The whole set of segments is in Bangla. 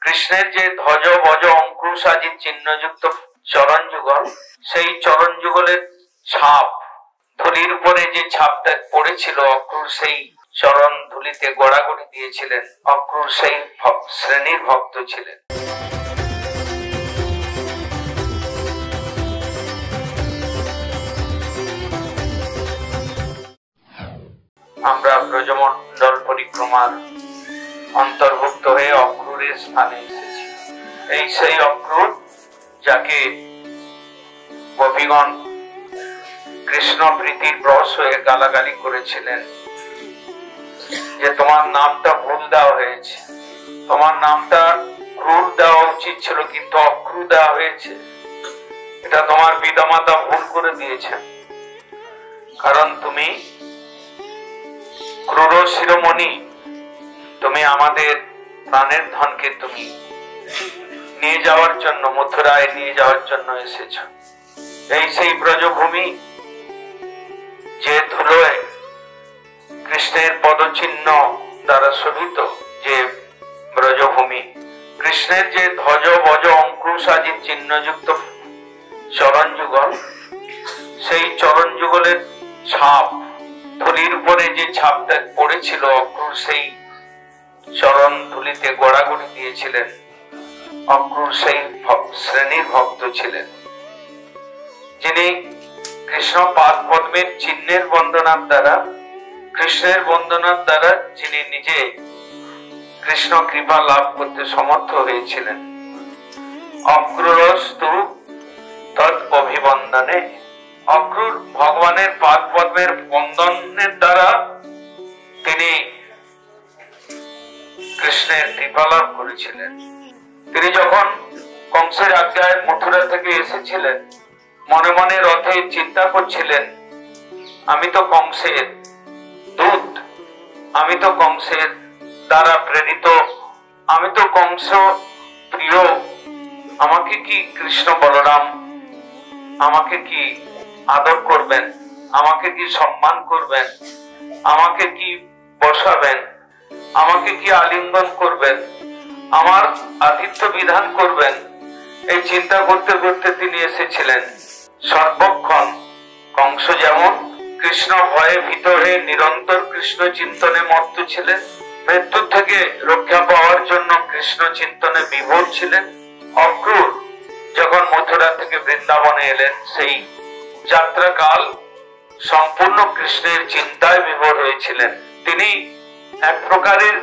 কৃষ্ণের যে ধ্বজ বজ অঙ্কুশ আদি চিহ্নযুক্ত চরণ যুগল, সেই চরণ যুগলের ছাপ, ধুলির উপরে যে ছাপটা পড়েছিল অক্রুর সেই চরণ ধুলিতে গড়াগড়ি দিয়েছিলেন। অক্রুর সেই শ্রেণীর ভক্ত ছিলেন। আমরা ব্রজমণ্ডল পরিক্রমার অন্তর্ভুক্ত হয়ে অক্রুরের স্থানে এসেছি। এই সেই অক্রুর যাকে গোপীগণ কৃষ্ণ প্রীতির বশ হয়ে গালাগালি করেছিলেন যে তোমার নামটা ভুল দেওয়া হয়েছে, তোমার নামটা ক্রুর দেওয়া উচিত ছিল কিন্তু অক্রু দেওয়া হয়েছে, এটা তোমার পিতামাতা ভুল করে দিয়েছেন, কারণ তুমি ক্রুর শিরোমণি, তুমি আমাদের প্রাণের ধনকে তুমি নিয়ে যাওয়ার জন্য, মথুরায় নিয়ে যাওয়ার জন্য এসেছ। এই সেই ব্রজভূমি যে ধুলোয় কৃষ্ণের পদচিহ্ন দ্বারা শোভিত যে ব্রজভূমি, কৃষ্ণের যে ধ্বজ বজ অঙ্কুশ আদি চিহ্নযুক্ত চরণ যুগল, সেই চরণ যুগলের ছাপ, ধুলির উপরে যে ছাপটা পড়েছিল অক্রুর সেই চরণ ধুলিতে গড়াগড়ি দিয়েছিলেন। অক্রুর সেই শ্রেণীর ভক্ত ছিলেন যিনি কৃষ্ণ পাদ পদ্মের চিহ্নের বন্দনার দ্বারা, কৃষ্ণের বন্দনার দ্বারা যিনি নিজে কৃষ্ণ কৃপা লাভ করতে সমর্থ হয়েছিলেন। অক্রুরস্তু তৎ অভিবন্দনে, অক্রুর ভগবানের পাদ পদ্মের বন্দনের দ্বারা তিনি কৃষ্ণের কৃপা লাভ করেছিলেন। তিনি যখন কংসের আজ্ঞায় মথুরা থেকে এসেছিলেন, মনে মনে রথে চিন্তা করছিলেন, আমি তো কংসের দূত, আমি তো কংসের দ্বারা প্রেরিত, আমি তো কংস প্রিয়, আমাকে কি কৃষ্ণ বলরাম আমাকে কি আদর করবেন, আমাকে কি সম্মান করবেন, আমাকে কি বসাবেন, আমাকে কি আলিঙ্গন করবেন, আমার আতিথ্য বিধান করবেন, এই চিন্তা করতে করতে তিনি এসেছিলেন। সর্বক্ষণ কংস যেমন কৃষ্ণ ভয়ে ভীত হয়ে নিরন্তর কৃষ্ণ চিন্তনে মত্ত ছিলেন, মৃত্যু থেকে রক্ষা পাওয়ার জন্য কৃষ্ণ চিন্তনে বিভোর ছিলেন, অক্রুর যখন মথুরা থেকে বৃন্দাবনে এলেন, সেই যাত্রাকাল সম্পূর্ণ কৃষ্ণের চিন্তায় বিভোর হয়েছিলেন। তিনি এক প্রকারের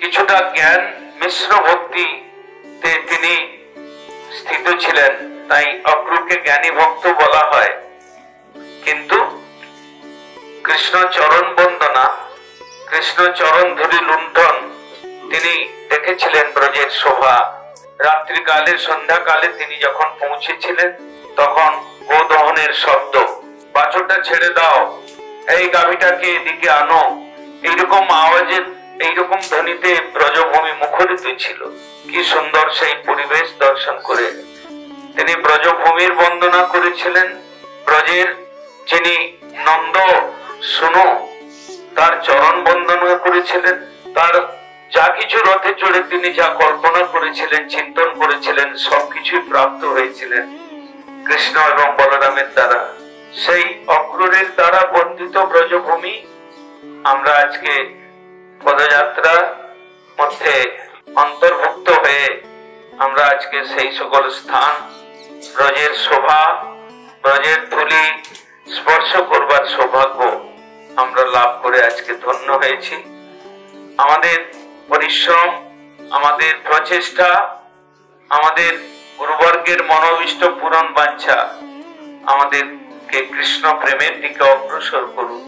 কিছুটা জ্ঞান মিশ্র ভক্তিতে তিনি স্থিত ছিলেন, তাই অক্রুরকে জ্ঞানী ভক্ত বলা হয়। কিন্তু কৃষ্ণ চরণ বন্দনা, কৃষ্ণ চরণ ধরি লুণ্ঠন তিনি দেখেছিলেন ব্রজের শোভা। রাত্রিকালে সন্ধ্যাকালে তিনি যখন পৌঁছেছিলেন, তখন গোদহনের শব্দ, বাছুরটা ছেড়ে দাও, এই গাভীটাকে এদিকে আনো, এইরকম আওয়াজে, এইরকম ধ্বনিতে ব্রজভূমি মুখরিত ছিল। কি সুন্দর সেই পরিবেশ দর্শন করে তিনি ব্রজভূমির বন্দনা করেছিলেন। ব্রজের যিনি নন্দ শুনো, তার চরণ বন্দনা করেছিলেন। তার যা কিছু রথে চড়ে তিনি যা কল্পনা করেছিলেন, চিন্তন করেছিলেন, সবকিছুই প্রাপ্ত হয়েছিলেন কৃষ্ণ এবং বলরামের দ্বারা। সেই অক্রুরের দ্বারা বন্দিত ব্রজভূমি আমরা আজকে পদযাত্রার মধ্যে অন্তর্ভুক্ত হয়ে আমরা আজকে সেই সকল স্থান, ব্রজের শোভা, ব্রজের ধুলি স্পর্শ করবার সৌভাগ্য আমরা লাভ করে আজকে ধন্য হয়েছি। আমাদের পরিশ্রম, আমাদের প্রচেষ্টা, আমাদের গুরুবর্গের মনোবিষ্ট পূরণ বাঞ্ছা আমাদেরকে কৃষ্ণ প্রেমের দিকে অগ্রসর করুন,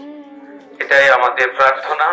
এটাই আমাদের প্রার্থনা।